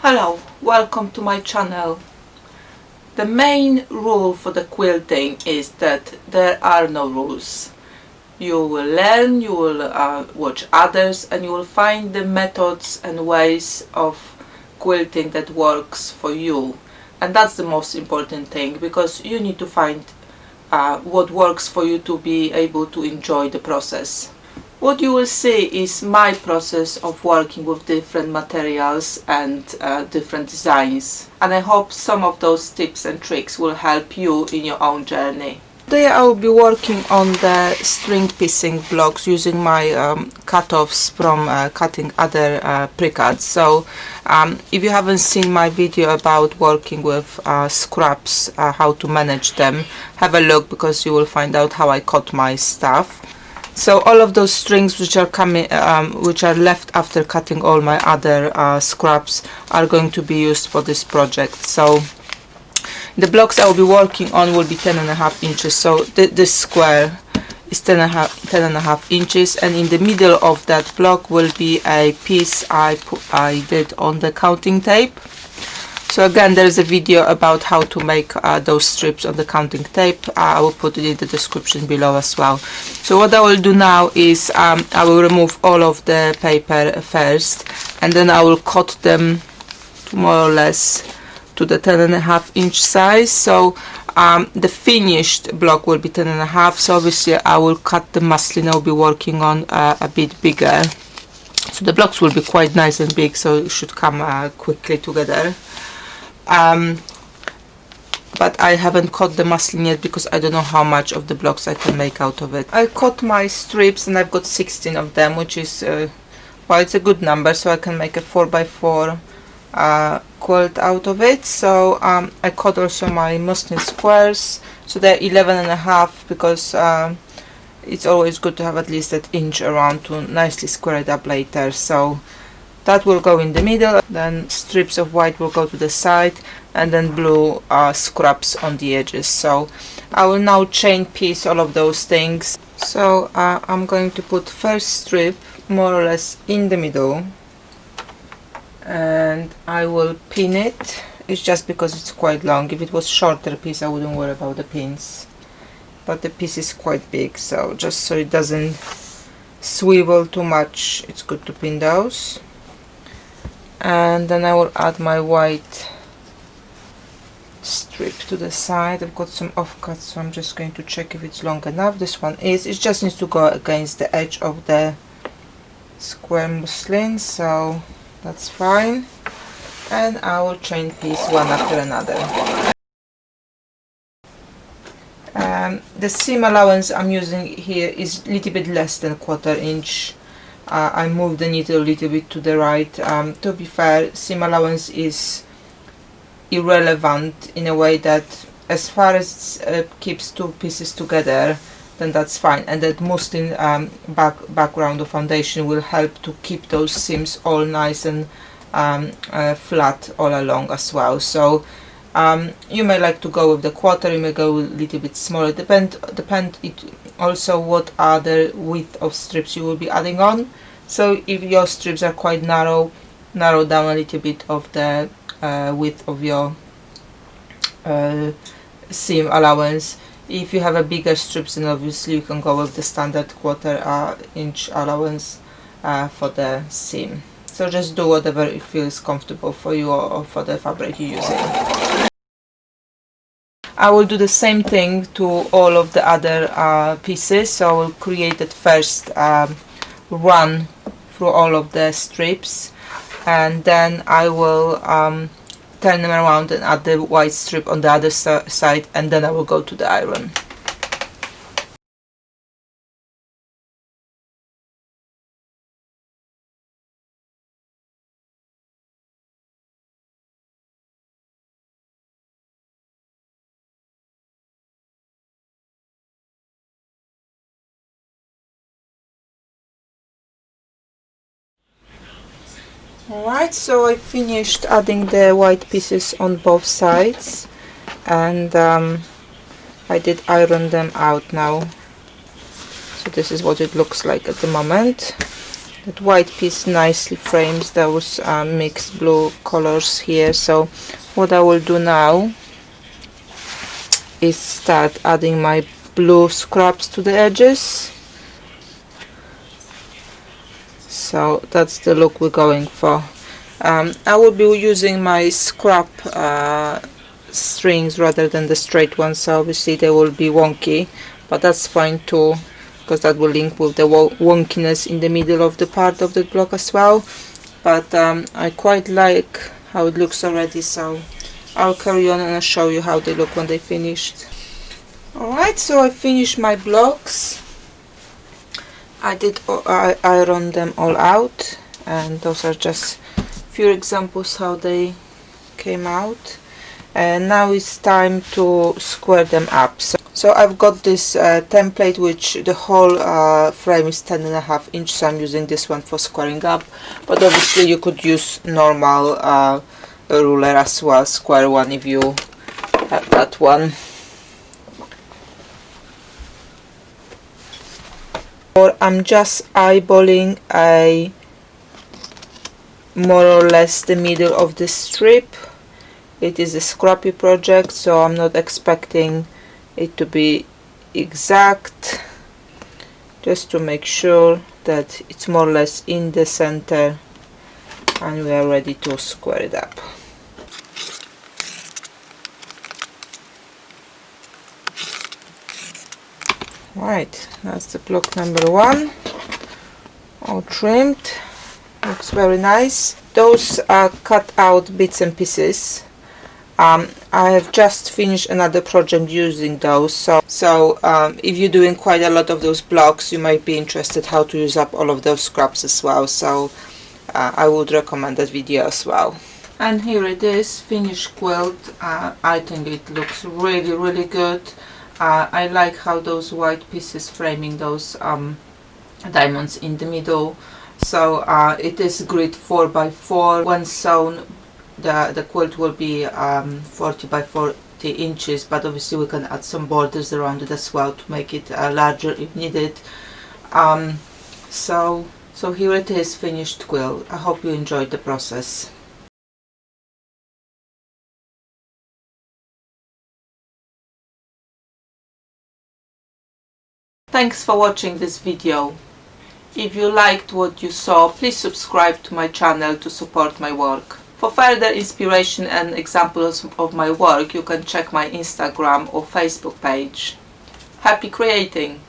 Hello, welcome to my channel. The main rule for the quilting is that there are no rules. You will learn, you will watch others, and you will find the methods and ways of quilting that works for you. And that's the most important thing, because you need to find what works for you to be able to enjoy the process. What you will see is my process of working with different materials and different designs, and I hope some of those tips and tricks will help you in your own journey. Today I will be working on the string piecing blocks using my cut-offs from cutting other pre-cuts. So if you haven't seen my video about working with scraps, how to manage them, have a look, because you will find out how I cut my stuff. So all of those strings which are left after cutting all my other scraps are going to be used for this project. So the blocks I will be working on will be 10.5 inches. So this square is 10.5 inches, and in the middle of that block will be a piece I did on the counting tape. So again, there is a video about how to make those strips on the counting tape. I will put it in the description below as well. So what I will do now is I will remove all of the paper first, and then I will cut them to more or less to the 10.5 inch size. So the finished block will be 10.5. So obviously I will cut the muslin I'll be working on a bit bigger. So the blocks will be quite nice and big, so it should come quickly together. But I haven't cut the muslin yet because I don't know how much of the blocks I can make out of it. I cut my strips and I've got 16 of them, which is well, it's a good number, so I can make a 4x4 quilt out of it. So I cut also my muslin squares, so they're 11.5, because it's always good to have at least that inch around to nicely square it up later. So that will go in the middle, then strips of white will go to the side, and then blue scraps on the edges. So I will now chain piece all of those things. So I'm going to put first strip more or less in the middle, and I will pin it. It's just because it's quite long. If it was shorter piece I wouldn't worry about the pins, but the piece is quite big, so just so it doesn't swivel too much, it's good to pin those. And then I will add my white strip to the side. I've got some offcuts, so I'm just going to check if it's long enough. This one is. It just needs to go against the edge of the square muslin, so that's fine. And I will chain piece one after another. The seam allowance I'm using here is a little bit less than 1/4 inch. I moved the needle a little bit to the right. To be fair, seam allowance is irrelevant in a way that as far as it keeps two pieces together, then that's fine, and that muslin background or foundation will help to keep those seams all nice and flat all along as well. So you may like to go with the 1/4, you may go a little bit smaller, depend it also what other width of strips you will be adding on. So if your strips are quite narrow down a little bit of the width of your seam allowance. If you have a bigger strips, then obviously you can go with the standard 1/4 inch allowance for the seam. So just do whatever it feels comfortable for you or for the fabric you're using. I will do the same thing to all of the other pieces. So I will create that first run through all of the strips, and then I will turn them around and add the white strip on the other side, and then I will go to the iron. Alright, so I finished adding the white pieces on both sides, and I did iron them out now. So this is what it looks like at the moment. That white piece nicely frames those mixed blue colors here. So what I will do now is start adding my blue scraps to the edges. So that's the look we're going for. I will be using my scrap strings rather than the straight ones, so obviously they will be wonky, but that's fine too, because that will link with the wonkiness in the middle of the part of the block as well. But I quite like how it looks already, so I'll carry on and I'll show you how they look when they finished. Alright, so I finished my blocks. I ironed them all out, and those are just few examples how they came out. And now it's time to square them up. So I've got this template which the whole frame is 10.5 inches, so I'm using this one for squaring up, but obviously you could use normal ruler as well, square one if you have that one. Or I'm just eyeballing more or less the middle of the strip. It is a scrappy project, so I'm not expecting it to be exact, just to make sure that it's more or less in the center and we are ready to square it up. Right, that's the block number 1, all trimmed. Looks very nice. Those are cut out bits and pieces. I have just finished another project using those, so if you're doing quite a lot of those blocks, you might be interested how to use up all of those scraps as well, so I would recommend that video as well. And here it is, finished quilt. I think it looks really good. I like how those white pieces framing those diamonds in the middle. So it is grid 4x4. When sewn, the quilt will be 40 by 40 inches, but obviously we can add some borders around it as well to make it larger if needed. So here it is, finished quilt. I hope you enjoyed the process. Thanks for watching this video. If you liked what you saw, please subscribe to my channel to support my work. For further inspiration and examples of my work, you can check my Instagram or Facebook page. Happy creating!